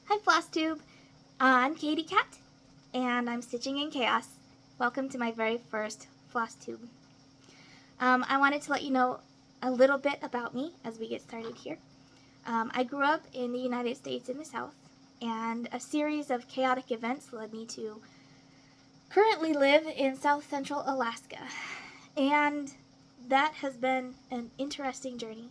Hi FlossTube, I'm Katie Cat, and I'm stitching in chaos. Welcome to my very first FlossTube. I wanted to let you know a little bit about me as we get started here. I grew up in the United States in the South, and a series of chaotic events led me to currently live in South Central Alaska, and that has been an interesting journey.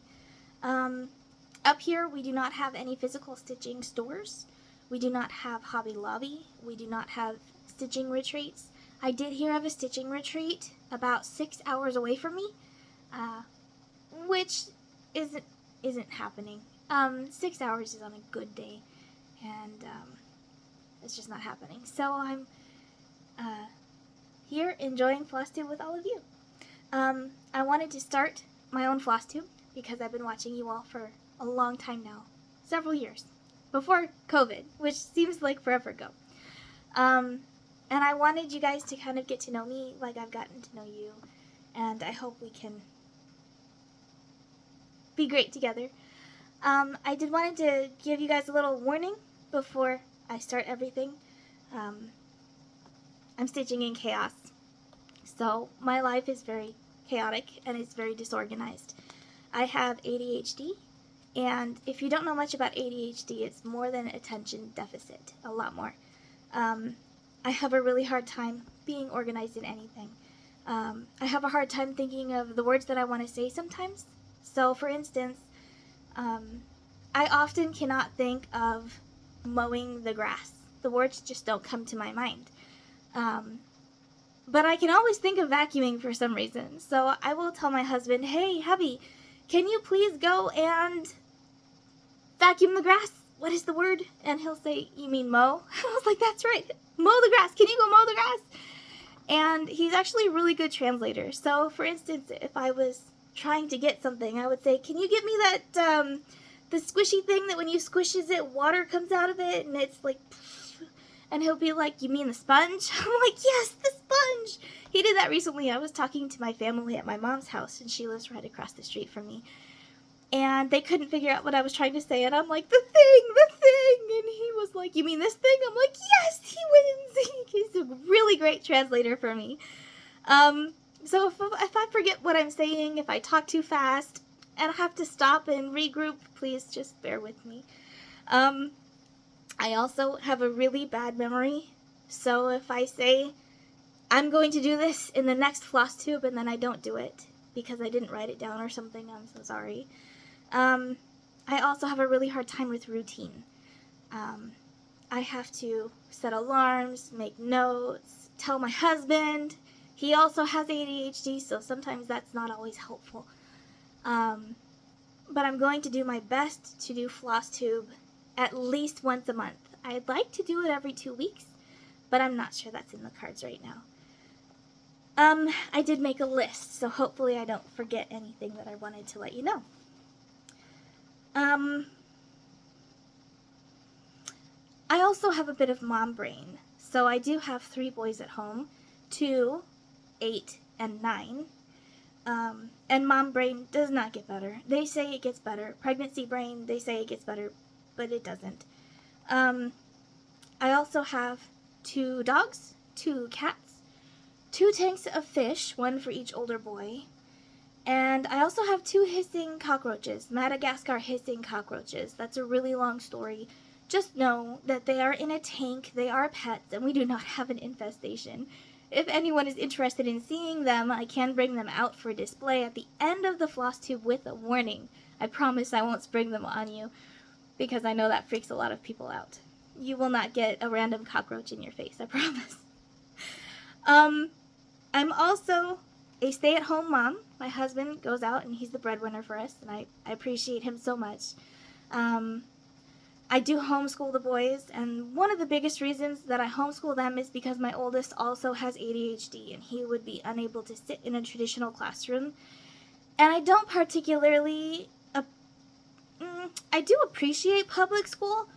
Up here, we do not have any physical stitching stores. We do not have Hobby Lobby. We do not have stitching retreats. I did hear of a stitching retreat about 6 hours away from me, which isn't happening. 6 hours is on a good day, and it's just not happening. So I'm here enjoying FlossTube with all of you. I wanted to start my own FlossTube because I've been watching you all for a long time now, several years, before COVID, which seems like forever ago. And I wanted you guys to kind of get to know me like I've gotten to know you, and I hope we can be great together. I did wanted to give you guys a little warning before I start everything. I'm stitching in chaos, so my life is very chaotic and it's very disorganized. I have ADHD. And if you don't know much about ADHD, it's more than attention deficit, a lot more. I have a really hard time being organized in anything. I have a hard time thinking of the words that I want to say sometimes. So, for instance, I often cannot think of mowing the grass. The words just don't come to my mind. But I can always think of vacuuming for some reason. So I will tell my husband, "Hey, hubby, can you please go and vacuum the grass? What is the word?" And he'll say, "You mean mow?" I was like, "That's right. Mow the grass. Can you go mow the grass?" And he's actually a really good translator. So, for instance, if I was trying to get something, I would say, "Can you get me that, the squishy thing that when you squishes it, water comes out of it?" And it's like, and he'll be like, "You mean the sponge?" I'm like, "Yes, the sponge." He did that recently. I was talking to my family at my mom's house, and she lives right across the street from me. And they couldn't figure out what I was trying to say, and I'm like, the thing, and he was like, "You mean this thing?" I'm like, "Yes, he wins." He's a really great translator for me. So if I forget what I'm saying, if I talk too fast, and I have to stop and regroup, please just bear with me. I also have a really bad memory, so if I say, "I'm going to do this in the next FlossTube," and then I don't do it because I didn't write it down or something, I'm so sorry. I also have a really hard time with routine. I have to set alarms, make notes, tell my husband. He also has ADHD, so sometimes that's not always helpful. But I'm going to do my best to do FlossTube at least once a month. I'd like to do it every 2 weeks, but I'm not sure that's in the cards right now. I did make a list, so hopefully I don't forget anything that I wanted to let you know. I also have a bit of mom brain, so I do have 3 boys at home, 2, 8, and 9. And mom brain does not get better. They say it gets better. Pregnancy brain, they say it gets better, but it doesn't. I also have 2 dogs, 2 cats, 2 tanks of fish, 1 for each older boy, and I also have 2 hissing cockroaches, Madagascar hissing cockroaches. That's a really long story. Just know that they are in a tank, they are pets, and we do not have an infestation. If anyone is interested in seeing them, I can bring them out for display at the end of the FlossTube with a warning. I promise I won't spring them on you, because I know that freaks a lot of people out. You will not get a random cockroach in your face, I promise. I'm also a stay-at-home mom. My husband goes out and he's the breadwinner for us, and I appreciate him so much. I do homeschool the boys, and one of the biggest reasons that I homeschool them is because my oldest also has ADHD, and he would be unable to sit in a traditional classroom. And I don't particularly, I do appreciate public school,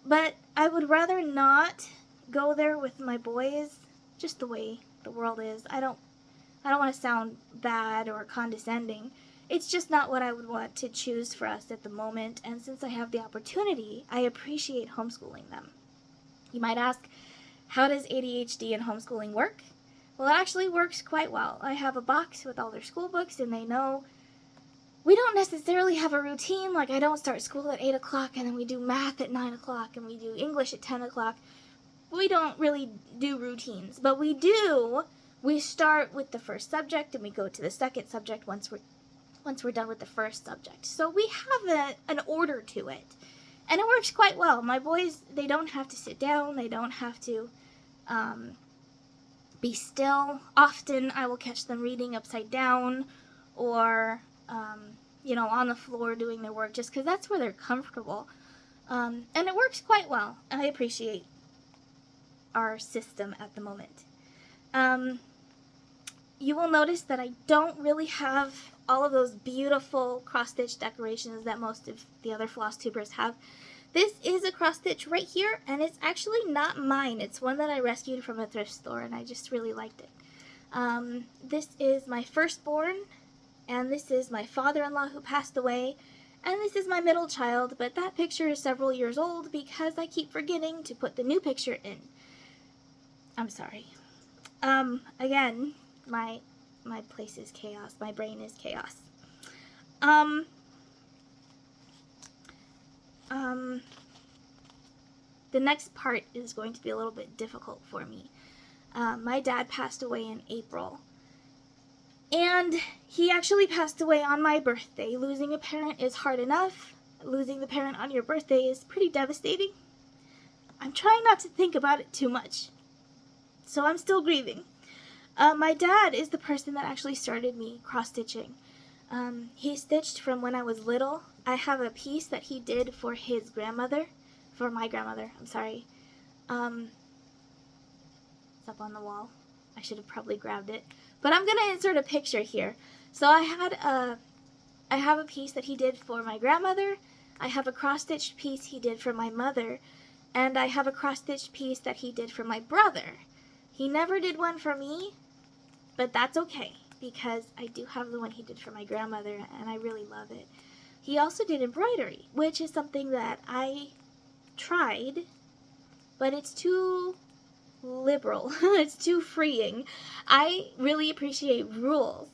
but I would rather not go there with my boys, just the way the world is. I don't want to sound bad or condescending. it's just not what I would want to choose for us at the moment, and since I have the opportunity, I appreciate homeschooling them. You might ask, how does ADHD and homeschooling work? Well, it actually works quite well. I have a box with all their school books, and they know we don't necessarily have a routine. Like, I don't start school at 8 o'clock, and then we do math at 9 o'clock, and we do English at 10 o'clock. We don't really do routines, but we start with the first subject, and we go to the second subject once we're done with the first subject. So we have an order to it, and it works quite well. My boys, they don't have to sit down. They don't have to be still. Often I will catch them reading upside down or, on the floor doing their work just because that's where they're comfortable. And it works quite well. I appreciate our system at the moment. You will notice that I don't really have all of those beautiful cross-stitch decorations that most of the other FlossTubers have. This is a cross-stitch right here, and it's actually not mine. It's one that I rescued from a thrift store, and I just really liked it. This is my firstborn, and this is my father-in-law who passed away, and this is my middle child, but that picture is several years old because I keep forgetting to put the new picture in. I'm sorry. Again, my place is chaos. My brain is chaos. The next part is going to be a little bit difficult for me. My dad passed away in April. And he actually passed away on my birthday. Losing a parent is hard enough. Losing the parent on your birthday is pretty devastating. I'm trying not to think about it too much. So I'm still grieving. My dad is the person that actually started me cross-stitching. He stitched from when I was little. I have a piece that he did for his grandmother. For my grandmother, I'm sorry. It's up on the wall. I should have probably grabbed it. But I'm going to insert a picture here. So I have a piece that he did for my grandmother. I have a cross-stitched piece he did for my mother. And I have a cross-stitched piece that he did for my brother. He never did one for me, but that's okay, because I do have the one he did for my grandmother, and I really love it. He also did embroidery, which is something that I tried, but it's too liberal. It's too freeing. I really appreciate rules.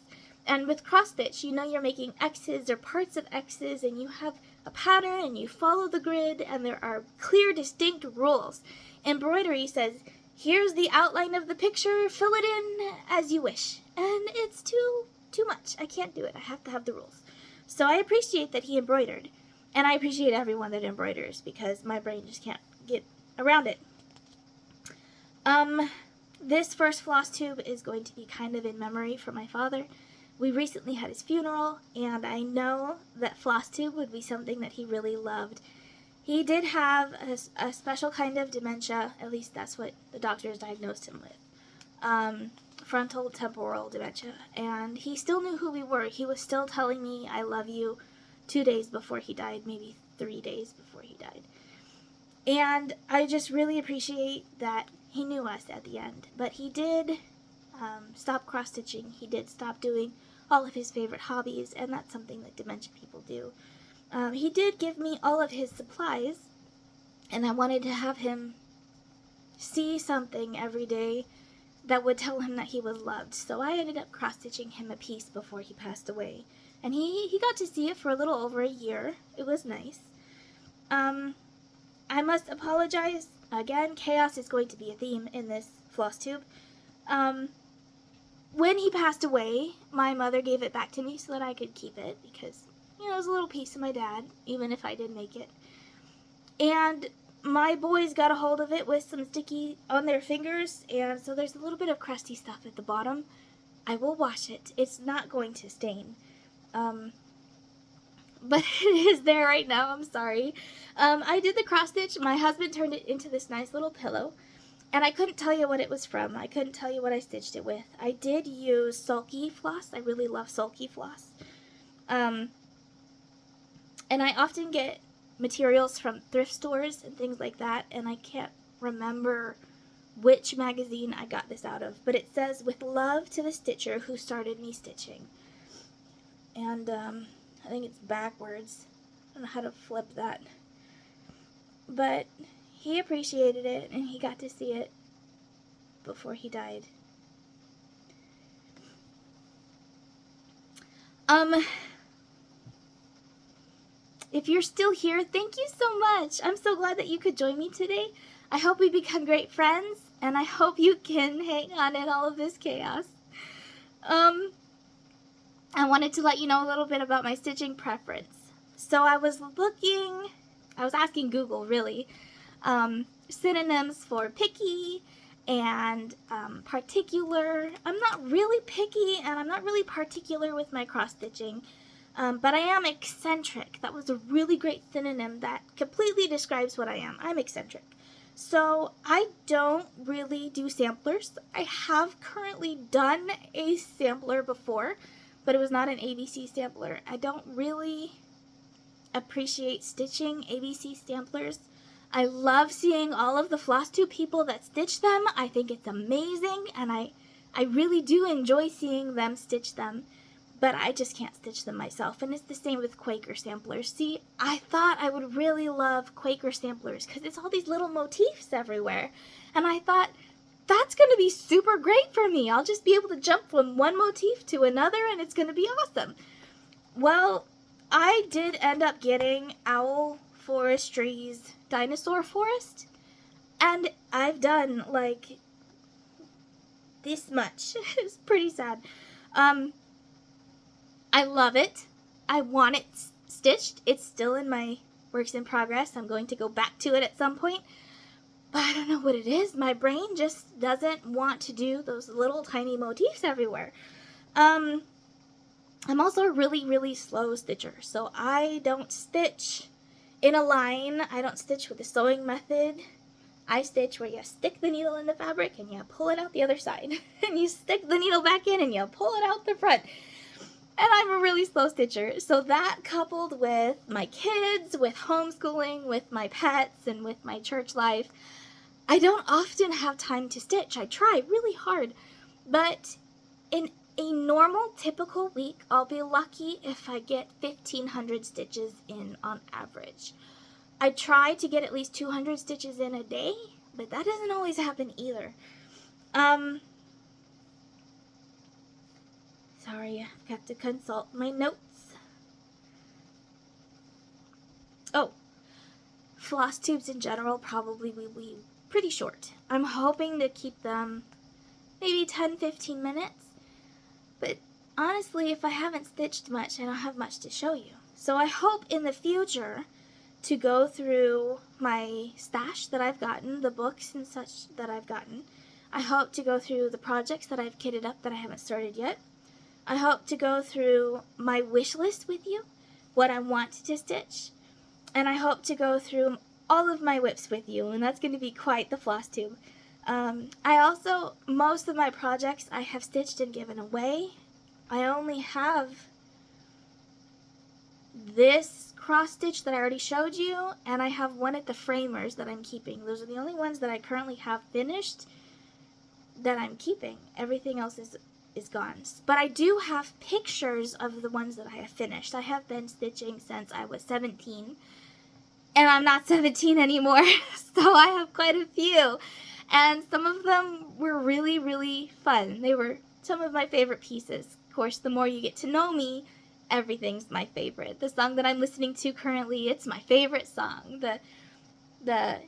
And with cross-stitch, you're making X's or parts of X's, and you have a pattern, and you follow the grid, and there are clear, distinct rules. Embroidery says, here's the outline of the picture, fill it in as you wish. And it's too much. I can't do it. I have to have the rules. So I appreciate that he embroidered. And I appreciate everyone that embroiders, because my brain just can't get around it. This first FlossTube is going to be kind of in memory for my father. We recently had his funeral, and I know that FlossTube would be something that he really loved. He did have a special kind of dementia, at least that's what the doctors diagnosed him with. Frontal temporal dementia, and he still knew who we were. He was still telling me, I love you, 2 days before he died, maybe 3 days before he died. And I just really appreciate that he knew us at the end. But he did stop cross-stitching. He did stop doing all of his favorite hobbies, and that's something that dementia people do. He did give me all of his supplies, and I wanted to have him see something every day that would tell him that he was loved. So I ended up cross-stitching him a piece before he passed away. And he got to see it for a little over a year. It was nice. I must apologize. Again, chaos is going to be a theme in this FlossTube. When he passed away, my mother gave it back to me so that I could keep it because, it was a little piece of my dad, even if I did make it. And my boys got a hold of it with some sticky on their fingers, and so there's a little bit of crusty stuff at the bottom. I will wash it. It's not going to stain. But it is there right now. I'm sorry. I did the cross stitch. My husband turned it into this nice little pillow, and I couldn't tell you what it was from. I couldn't tell you what I stitched it with. I did use sulky floss. I really love sulky floss. And I often get materials from thrift stores and things like that, and I can't remember which magazine I got this out of, but it says, "With love to the stitcher who started me stitching." and I think it's backwards. I don't know how to flip that. But he appreciated it, and he got to see it before he died. If you're still here, thank you so much. I'm so glad that you could join me today. I hope we become great friends, and I hope you can hang on in all of this chaos. I wanted to let you know a little bit about my stitching preference. So I was asking Google, really, synonyms for picky and particular. I'm not really picky, and I'm not really particular with my cross-stitching. But I am eccentric. That was a really great synonym that completely describes what I am. I'm eccentric. So I don't really do samplers. I have currently done a sampler before, but it was not an ABC sampler. I don't really appreciate stitching ABC samplers. I love seeing all of the FlossTube people that stitch them. I think it's amazing, and I really do enjoy seeing them stitch them. But I just can't stitch them myself, and it's the same with Quaker samplers. See, I thought I would really love Quaker samplers because it's all these little motifs everywhere, and I thought that's going to be super great for me. I'll just be able to jump from one motif to another, and it's going to be awesome. Well, I did end up getting Owl Forestry's Dinosaur Forest, and I've done like this much. It's pretty sad. I love it. I want it stitched. It's still in my works in progress. I'm going to go back to it at some point. But I don't know what it is. My brain just doesn't want to do those little tiny motifs everywhere. I'm also a really, really slow stitcher. So I don't stitch in a line. I don't stitch with the sewing method. I stitch where you stick the needle in the fabric and you pull it out the other side. And you stick the needle back in and you pull it out the front. And I'm a really slow stitcher, so that coupled with my kids, with homeschooling, with my pets, and with my church life, I don't often have time to stitch. I try really hard, but in a normal, typical week, I'll be lucky if I get 1,500 stitches in on average. I try to get at least 200 stitches in a day, but that doesn't always happen either. Sorry, I've got to consult my notes. Oh, floss tubes in general probably will be pretty short. I'm hoping to keep them maybe 10-15 minutes, but honestly, if I haven't stitched much, I don't have much to show you. So I hope in the future to go through my stash that I've gotten, the books and such that I've gotten. I hope to go through the projects that I've kitted up that I haven't started yet. I hope to go through my wish list with you, what I want to stitch, and I hope to go through all of my whips with you, and that's going to be quite the floss tube. Most of my projects I have stitched and given away. I only have this cross stitch that I already showed you, and I have one at the framers that I'm keeping. Those are the only ones that I currently have finished that I'm keeping. Everything else is gone. But I do have pictures of the ones that I have finished. I have been stitching since I was 17, and I'm not 17 anymore, so I have quite a few. And some of them were really, really fun. They were some of my favorite pieces. Of course, the more you get to know me, everything's my favorite. The song that I'm listening to currently, it's my favorite song. The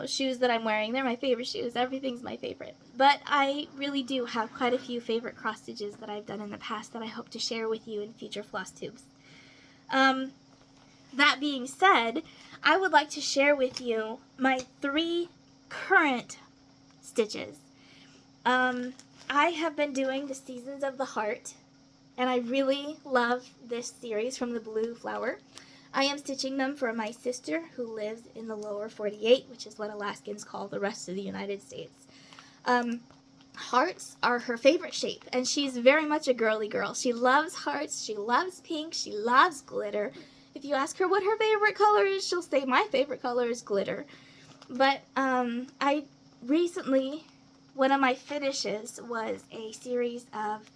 shoes that I'm wearing, they're my favorite shoes. Everything's my favorite. But I really do have quite a few favorite cross stitches that I've done in the past that I hope to share with you in future floss tubes. That being said, I would like to share with you my 3 current stitches. I have been doing the Seasons of the Heart, and I really love this series from the Blue Flower. I am stitching them for my sister who lives in the lower 48, which is what Alaskans call the rest of the United States. Hearts are her favorite shape, and she's very much a girly girl. She loves hearts, she loves pink, she loves glitter. If you ask her what her favorite color is, she'll say my favorite color is glitter. But I recently, one of my finishes was a series of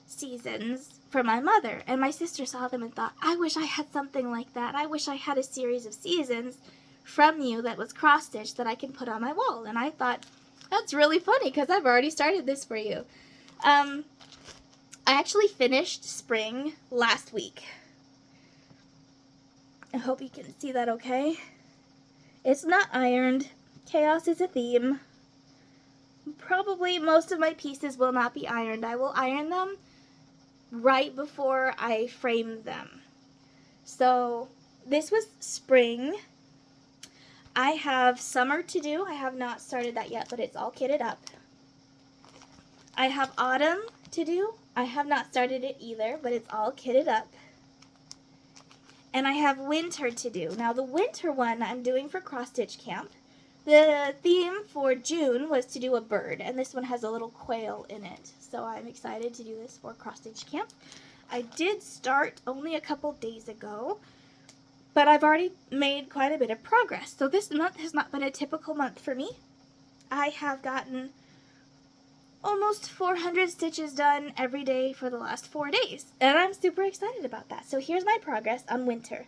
seasons for my mother. And my sister saw them and thought, I wish I had something like that. I wish I had a series of seasons from you that was cross-stitched that I can put on my wall. And I thought, that's really funny because I've already started this for you. I actually finished spring last week. I hope you can see that okay. It's not ironed. Chaos is a theme. Probably most of my pieces will not be ironed. I will iron them right before I frame them. So this was spring. I have summer to do. I have not started that yet, but it's all kitted up. I have autumn to do. I have not started it either, but it's all kitted up. And I have winter to do. Now the winter one I'm doing for cross stitch camp. The theme for June was to do a bird, and this one has a little quail in it. So I'm excited to do this for cross stitch camp. I did start only a couple days ago, but I've already made quite a bit of progress. So this month has not been a typical month for me. I have gotten almost 400 stitches done every day for the last 4 days, and I'm super excited about that. So here's my progress on winter.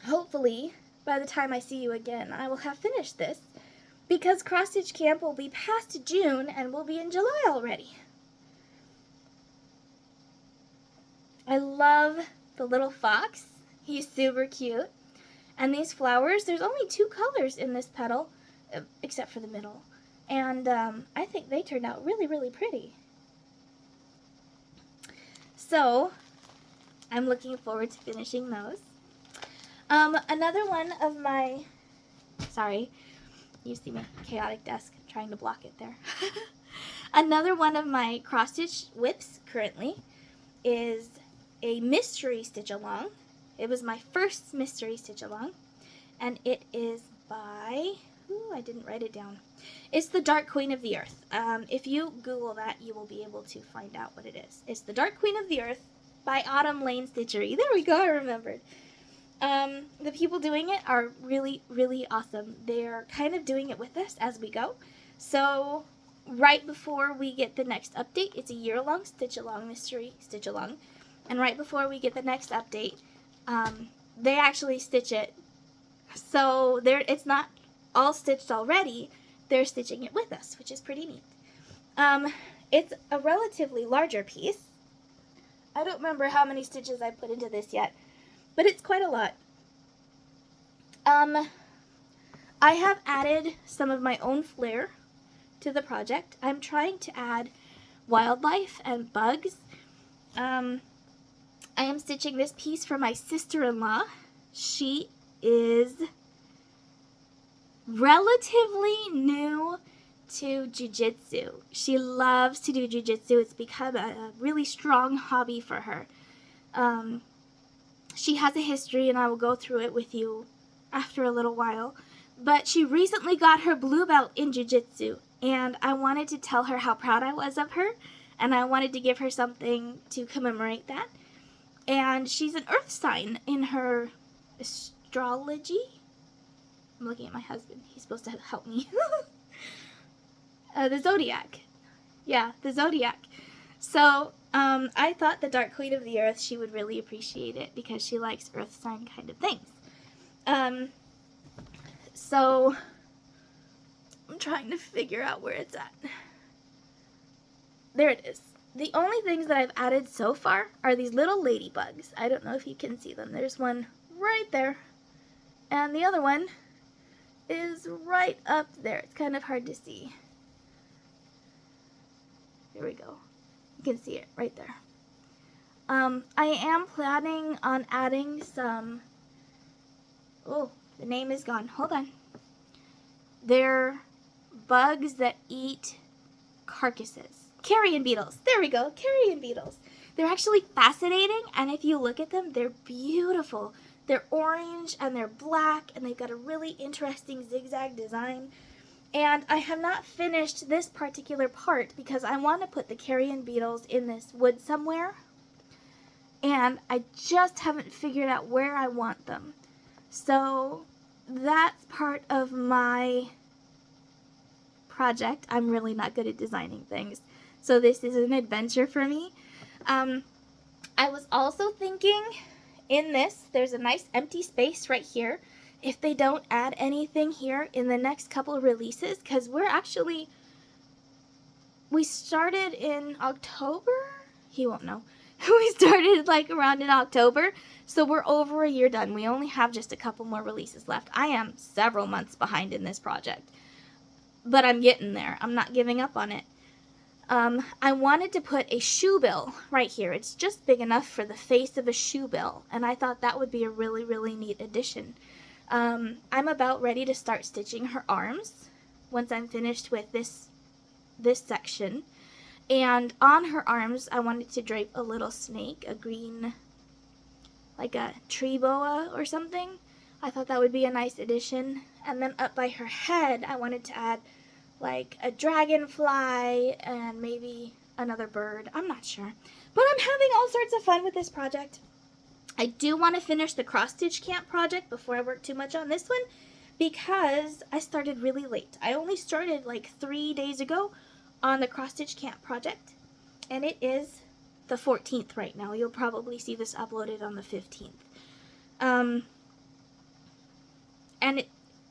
Hopefully, by the time I see you again, I will have finished this, because cross stitch camp will be past June and we'll be in July already. I love the little fox. He's super cute. And these flowers, there's only 2 colors in this petal, except for the middle. And I think they turned out really, really pretty. So, I'm looking forward to finishing those. Another one of my, sorry, you see my chaotic desk, I'm trying to block it there. Another one of my cross stitch whips currently is a mystery stitch along. It was my first mystery stitch along, and it is by, I didn't write it down. It's the Dark Queen of the Earth. If you Google that, you will be able to find out what it is. It's the Dark Queen of the Earth by Autumn Lane Stitchery. There we go, I remembered. The people doing it are really, really awesome. They're kind of doing it with us as we go. So right before we get the next update, it's a year-long stitch-along, mystery stitch-along. And right before we get the next update, they actually stitch it. So it's not all stitched already. They're stitching it with us, which is pretty neat. It's a relatively larger piece. I don't remember how many stitches I put into this yet, but it's quite a lot. I have added some of my own flair to the project. I'm trying to add wildlife and bugs. I am stitching this piece for my sister-in-law. She is relatively new to jiu-jitsu. She loves to do jiu-jitsu. It's become a really strong hobby for her. She has a history, and I will go through it with you after a little while. But she recently got her blue belt in jiu-jitsu, and I wanted to tell her how proud I was of her, and I wanted to give her something to commemorate that. And she's an earth sign in her astrology. I'm looking at my husband. He's supposed to help me. The zodiac. Yeah, the zodiac. So, I thought the Dark Queen of the Earth, she would really appreciate it because she likes earth sign kind of things. So, I'm trying to figure out where it's at. There it is. The only things that I've added so far are these little ladybugs. I don't know if you can see them. There's one right there. And the other one is right up there. It's kind of hard to see. Here we go. You can see it right there. I am planning on adding some, oh, the name is gone. Hold on. They're bugs that eat carcasses. Carrion beetles. There we go. Carrion beetles. They're actually fascinating, and if you look at them, they're beautiful. They're orange and they're black, and they've got a really interesting zigzag design. And I have not finished this particular part because I want to put the carrion beetles in this wood somewhere. And I just haven't figured out where I want them. So that's part of my project. I'm really not good at designing things. So this is an adventure for me. I was also thinking in this, there's a nice empty space right here. If they don't add anything here in the next couple of releases, because we started in October? He won't know. We started like around in October, so we're over a year done. We only have just a couple more releases left. I am several months behind in this project, but I'm getting there. I'm not giving up on it. I wanted to put a shoe bill right here. It's just big enough for the face of a shoe bill, and I thought that would be a really, really neat addition. I'm about ready to start stitching her arms once I'm finished with this section. And on her arms, I wanted to drape a little snake, a green, like a tree boa or something. I thought that would be a nice addition. And then up by her head, I wanted to add like a dragonfly and maybe another bird. I'm not sure. But I'm having all sorts of fun with this project. I do want to finish the cross-stitch camp project before I work too much on this one because I started really late. I only started like 3 days ago on the cross-stitch camp project, and it is the 14th right now. You'll probably see this uploaded on the 15th. And I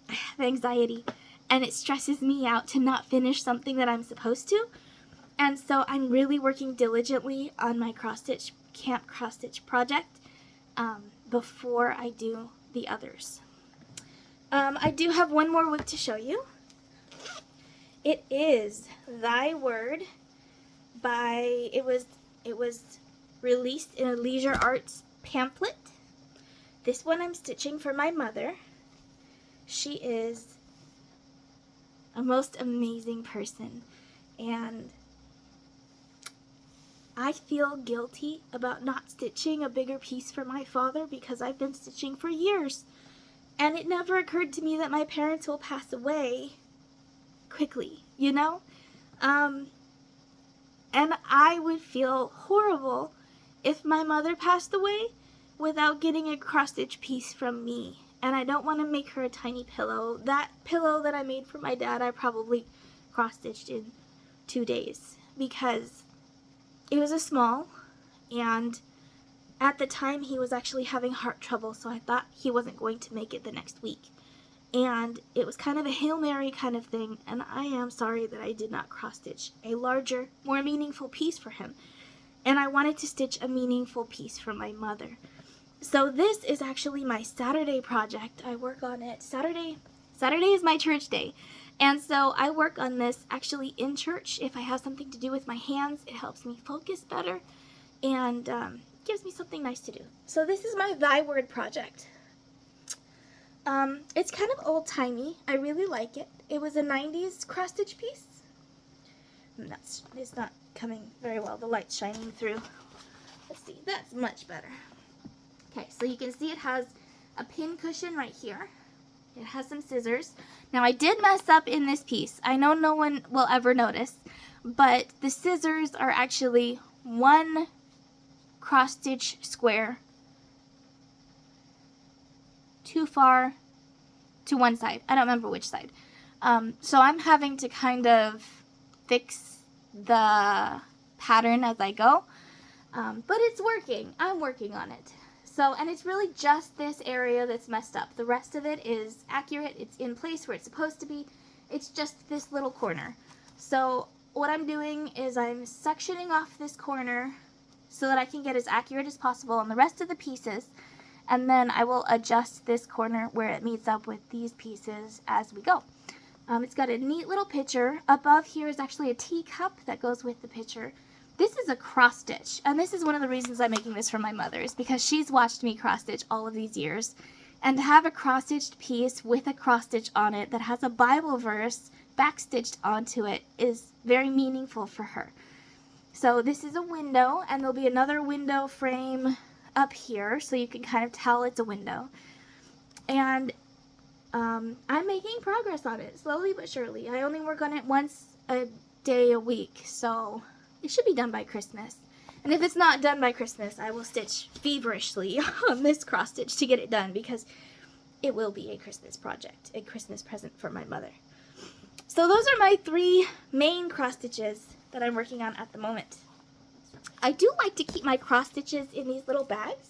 have anxiety, and it stresses me out to not finish something that I'm supposed to. And so I'm really working diligently on my cross-stitch camp cross-stitch project before I do the others. I do have one more book to show you. It is Thy Word by, it was released in a Leisure Arts pamphlet. This one I'm stitching for my mother. She is a most amazing person, and I feel guilty about not stitching a bigger piece for my father because I've been stitching for years, and it never occurred to me that my parents will pass away quickly, you know? And I would feel horrible if my mother passed away without getting a cross-stitch piece from me. And I don't want to make her a tiny pillow. That pillow that I made for my dad, I probably cross-stitched in 2 days because it was a small, and at the time he was actually having heart trouble, so I thought he wasn't going to make it the next week. And it was kind of a Hail Mary kind of thing, and I am sorry that I did not cross-stitch a larger, more meaningful piece for him. And I wanted to stitch a meaningful piece for my mother. So this is actually my Saturday project. I work on it. Saturday is my church day. And so I work on this actually in church. If I have something to do with my hands, it helps me focus better and gives me something nice to do. So this is my Thy Word project. It's kind of old-timey. I really like it. It was a 90s cross-stitch piece. It's not coming very well. The light's shining through. Let's see. That's much better. Okay, so you can see it has a pin cushion right here. It has some scissors. Now, I did mess up in this piece. I know no one will ever notice, but the scissors are actually one cross-stitch square too far to one side. I don't remember which side. So I'm having to kind of fix the pattern as I go. But it's working. I'm working on it. So, and it's really just this area that's messed up. The rest of it is accurate. It's in place where it's supposed to be. It's just this little corner. So what I'm doing is I'm sectioning off this corner so that I can get as accurate as possible on the rest of the pieces. And then I will adjust this corner where it meets up with these pieces as we go. It's got a neat little picture. Above here is actually a teacup that goes with the picture. This is a cross stitch, and this is one of the reasons I'm making this for my mother, is because she's watched me cross stitch all of these years. And to have a cross stitched piece with a cross stitch on it that has a Bible verse back stitched onto it is very meaningful for her. So this is a window, and there'll be another window frame up here so you can kind of tell it's a window. And I'm making progress on it, slowly but surely. I only work on it once a day a week, so it should be done by Christmas. And if it's not done by Christmas, I will stitch feverishly on this cross stitch to get it done, because it will be a Christmas project, a Christmas present for my mother. So those are my 3 main cross stitches. that I'm working on at the moment. I do like to keep my cross stitches in these little bags.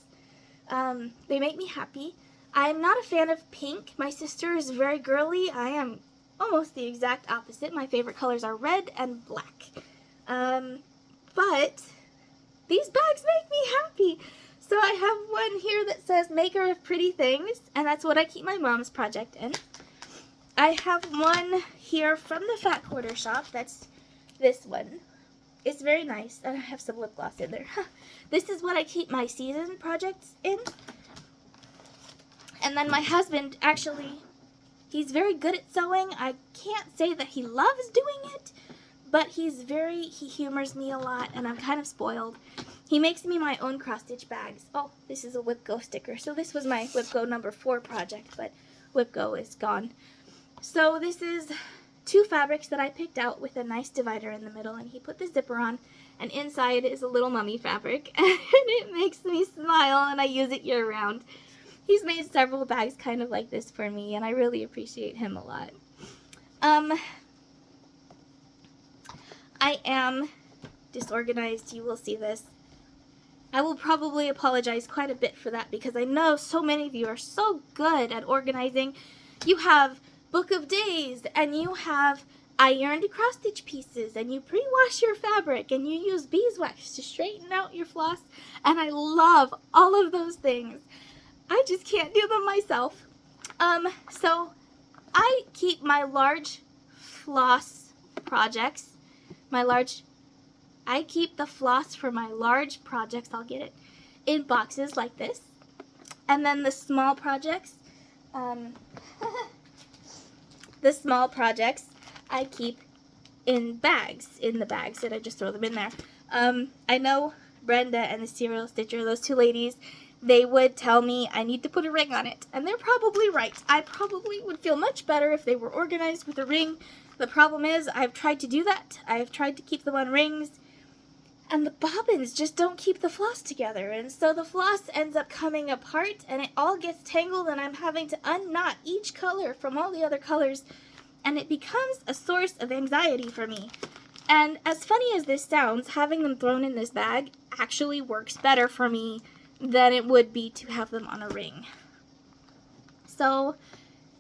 They make me happy. I'm not a fan of pink. My sister is very girly. I am almost the exact opposite. My favorite colors are red and black. But these bags make me happy. So I have one here that says Maker of Pretty Things, and that's what I keep my mom's project in. I have one here from the Fat Quarter shop. That's this one. It's very nice, and I have some lip gloss in there. This is what I keep my season projects in. And then my husband, actually, he's very good at sewing. I can't say that he loves doing it, but he humors me a lot, and I'm kind of spoiled. He makes me my own cross-stitch bags. Oh, this is a WhipGo sticker. So this was my WhipGo number 4 project, but WhipGo is gone. So this is 2 fabrics that I picked out with a nice divider in the middle, and he put the zipper on, and inside is a little mummy fabric, and it makes me smile, and I use it year-round. He's made several bags kind of like this for me, and I really appreciate him a lot. I am disorganized. You will see this. I will probably apologize quite a bit for that because I know so many of you are so good at organizing. You have book of days, and you have ironed cross-stitch pieces, and you pre-wash your fabric, and you use beeswax to straighten out your floss, and I love all of those things. I just can't do them myself. So I keep my large floss projects, I keep the floss for my large projects, I'll get it, in boxes like this. And then the small projects, I keep in bags, and I just throw them in there. I know Brenda and the Serial Stitcher, those 2 ladies, they would tell me I need to put a ring on it, and they're probably right. I probably would feel much better if they were organized with a ring. The problem is I've tried to do that. I've tried to keep them on rings, and the bobbins just don't keep the floss together, and so the floss ends up coming apart, and it all gets tangled, and I'm having to unknot each color from all the other colors, and it becomes a source of anxiety for me. And as funny as this sounds, having them thrown in this bag actually works better for me than it would be to have them on a ring. So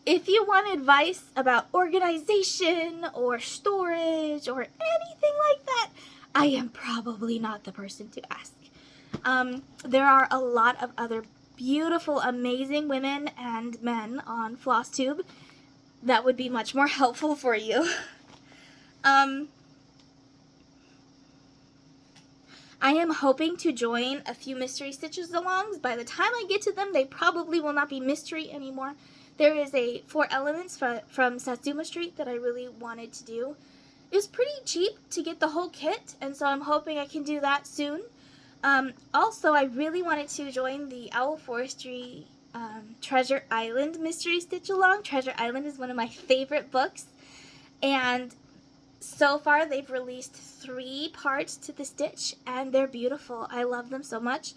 if you want advice about organization or storage or anything like that, I am probably not the person to ask. There are a lot of other beautiful, amazing women and men on FlossTube that would be much more helpful for you. I am hoping to join a few mystery stitches alongs. By the time I get to them, they probably will not be mystery anymore. There is a 4 Elements from Satsuma Street that I really wanted to do. It was pretty cheap to get the whole kit, and so I'm hoping I can do that soon. Also, I really wanted to join the Owl Forestry Treasure Island mystery stitch along. Treasure Island is one of my favorite books, and so far they've released 3 parts to the stitch, and they're beautiful. I love them so much.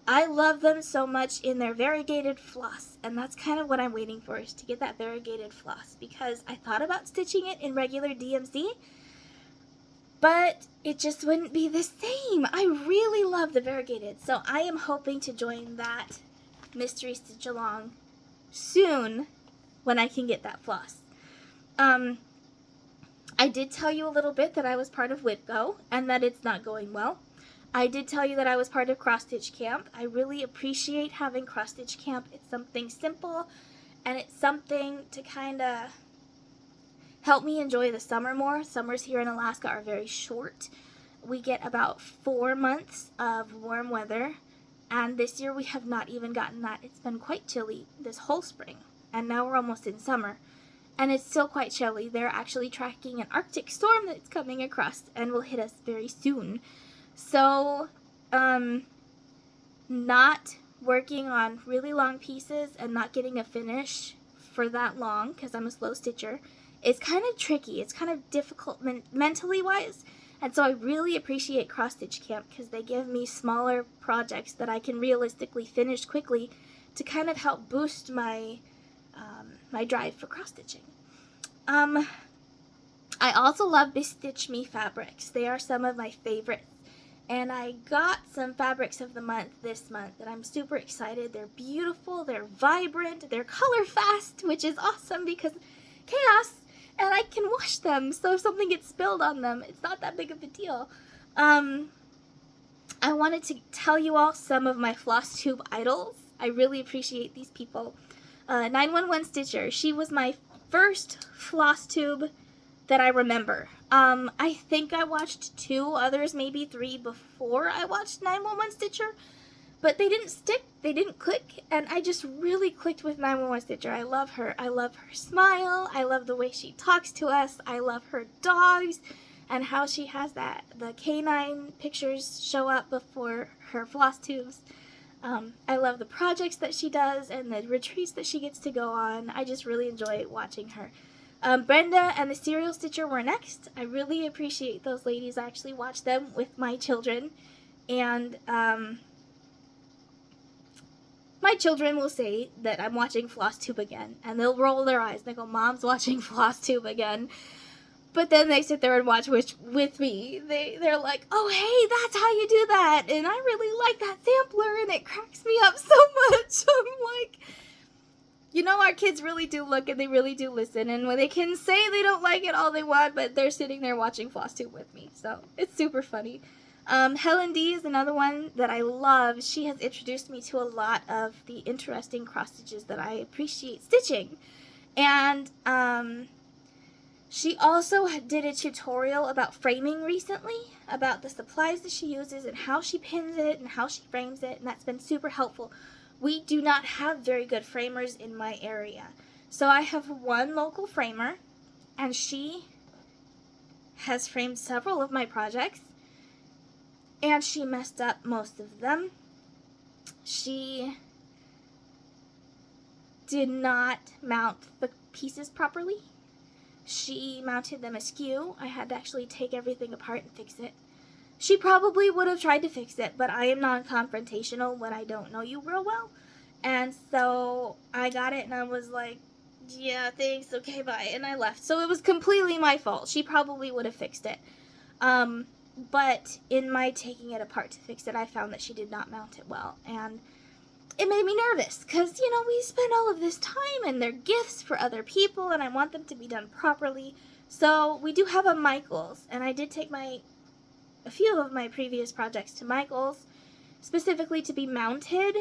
I love them so much in their variegated floss, and that's kind of what I'm waiting for, is to get that variegated floss, because I thought about stitching it in regular DMC, but it just wouldn't be the same. I really love the variegated, so I am hoping to join that mystery stitch along soon when I can get that floss. I did tell you a little bit that I was part of WhipGo and that it's not going well. I did tell you that I was part of Cross Stitch Camp. I really appreciate having Cross Stitch Camp. It's something simple, and it's something to kind of help me enjoy the summer more. Summers here in Alaska are very short. We get about 4 months of warm weather, and this year we have not even gotten that. It's been quite chilly this whole spring, and now we're almost in summer, and it's still quite chilly. They're actually tracking an Arctic storm that's coming across and will hit us very soon. So, not working on really long pieces and not getting a finish for that long, because I'm a slow stitcher, is kind of tricky. It's kind of difficult mentally wise, and so I really appreciate Cross Stitch Camp because they give me smaller projects that I can realistically finish quickly to kind of help boost my my drive for cross stitching. I also love Bestitch Me fabrics. They are some of my favorites. And I got some fabrics of the month this month, and I'm super excited. They're beautiful, they're vibrant, they're color fast, which is awesome because chaos, and I can wash them. So if something gets spilled on them, it's not that big of a deal. I wanted to tell you all some of my FlossTube idols. I really appreciate these people. 911 Stitcher. She was my first FlossTube that I remember. I think I watched 2 others, maybe 3 before I watched 911 Stitcher, but they didn't stick, they didn't click, and I just really clicked with 911 Stitcher. I love her. I love her smile. I love the way she talks to us. I love her dogs and how she has the canine pictures show up before her floss tubes. I love the projects that she does and the retreats that she gets to go on. I just really enjoy watching her. Brenda and the Serial Stitcher were next. I really appreciate those ladies. I actually watch them with my children. And my children will say that I'm watching FlossTube again. And they'll roll their eyes. They go, Mom's watching FlossTube again. But then they sit there and watch with me. They're like, oh, hey, that's how you do that. And I really like that sampler, and it cracks me up so much. I'm like, you know, our kids really do look and they really do listen. And when they can say they don't like it all they want, but they're sitting there watching FlossTube with me. So it's super funny. Helen D is another one that I love. She has introduced me to a lot of the interesting cross stitches that I appreciate stitching. And she also did a tutorial about framing recently, about the supplies that she uses and how she pins it and how she frames it, and that's been super helpful. We do not have very good framers in my area. So I have one local framer, and she has framed several of my projects, and she messed up most of them. She did not mount the pieces properly. She mounted them askew. I had to actually take everything apart and fix it. She probably would have tried to fix it, but I am non-confrontational when I don't know you real well. And so I got it and I was like, yeah, thanks, okay, bye, and I left. So it was completely my fault. She probably would have fixed it. But in my taking it apart to fix it, I found that she did not mount it well. And it made me nervous because, you know, we spend all of this time and they're gifts for other people and I want them to be done properly. So we do have a Michaels, and I did take a few of my previous projects to Michaels specifically to be mounted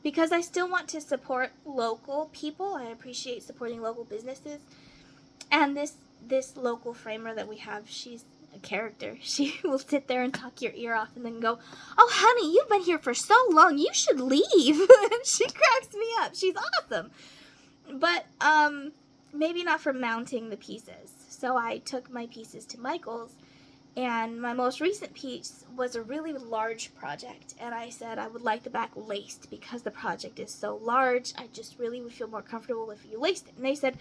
because I still want to support local people. I appreciate supporting local businesses. And this local framer that we have, she's a character. She will sit there and talk your ear off and then go, oh honey, you've been here for so long, you should leave. She cracks me up. She's awesome. But maybe not for mounting the pieces. So I took my pieces to Michael's, and my most recent piece was a really large project, and I said I would like the back laced because the project is so large. I just really would feel more comfortable if you laced it. And they said,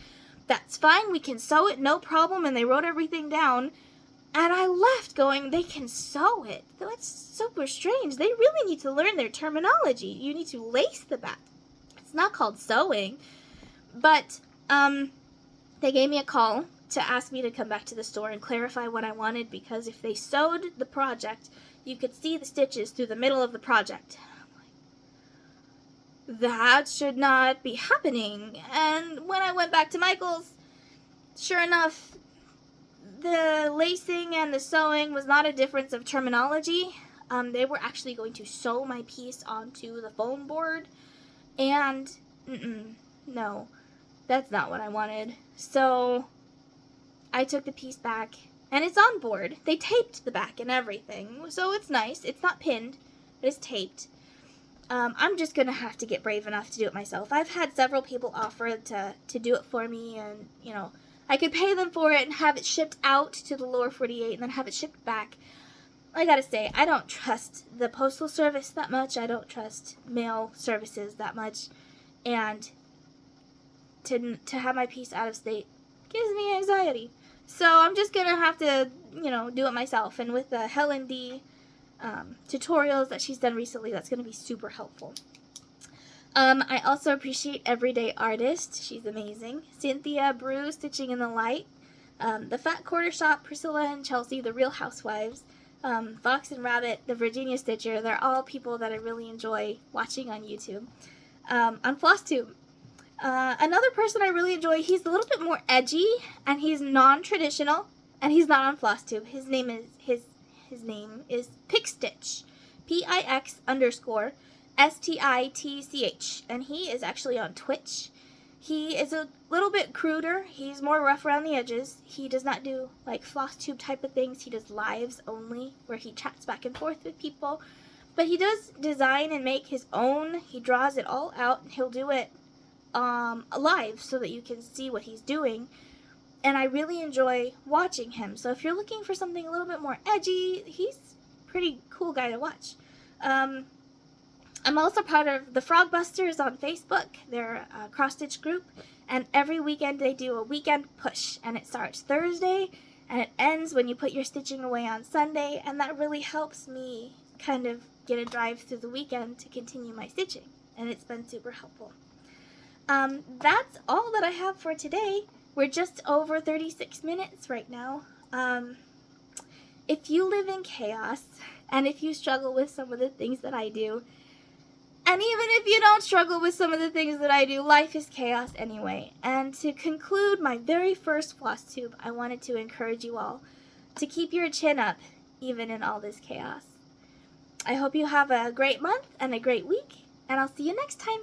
that's fine, we can sew it, no problem, and they wrote everything down. And I left going, they can sew it. That's super strange. They really need to learn their terminology. You need to lace the back. It's not called sewing. But they gave me a call to ask me to come back to the store and clarify what I wanted, because if they sewed the project, you could see the stitches through the middle of the project. I'm like, that should not be happening. And when I went back to Michael's, sure enough, the lacing and the sewing was not a difference of terminology. They were actually going to sew my piece onto the foam board, and no, that's not what I wanted. So I took the piece back, and it's on board. They taped the back and everything, so it's nice. It's not pinned, but it's taped. I'm just going to have to get brave enough to do it myself. I've had several people offer to do it for me, and, you know, I could pay them for it and have it shipped out to the lower 48 and then have it shipped back. I gotta say, I don't trust the postal service that much. I don't trust mail services that much. And to have my piece out of state gives me anxiety. So I'm just gonna have to, you know, do it myself. And with the Helen D tutorials that she's done recently, that's gonna be super helpful. I also appreciate Everyday Artist. She's amazing. Cynthia Brew, Stitching in the Light. The Fat Quarter Shop, Priscilla and Chelsea, The Real Housewives, Fox and Rabbit, The Virginia Stitcher. They're all people that I really enjoy watching on YouTube. On FlossTube, another person I really enjoy, he's a little bit more edgy, and he's non-traditional, and he's not on FlossTube. His name is Pixstitch, Pix_STITCH, and he is actually on Twitch. He is a little bit cruder. He's more rough around the edges. He does not do like FlossTube type of things. He does lives only, where he chats back and forth with people. But he does design and make his own. He draws it all out, and he'll do it live so that you can see what he's doing. And I really enjoy watching him. So if you're looking for something a little bit more edgy, he's a pretty cool guy to watch. I'm also part of the Frog Busters on Facebook. They're a cross-stitch group, and every weekend they do a weekend push, and it starts Thursday, and it ends when you put your stitching away on Sunday, and that really helps me kind of get a drive through the weekend to continue my stitching, and it's been super helpful. That's all that I have for today. We're just over 36 minutes right now. If you live in chaos, and if you struggle with some of the things that I do, and even if you don't struggle with some of the things that I do, life is chaos anyway. And to conclude my very first FlossTube, I wanted to encourage you all to keep your chin up, even in all this chaos. I hope you have a great month and a great week, and I'll see you next time.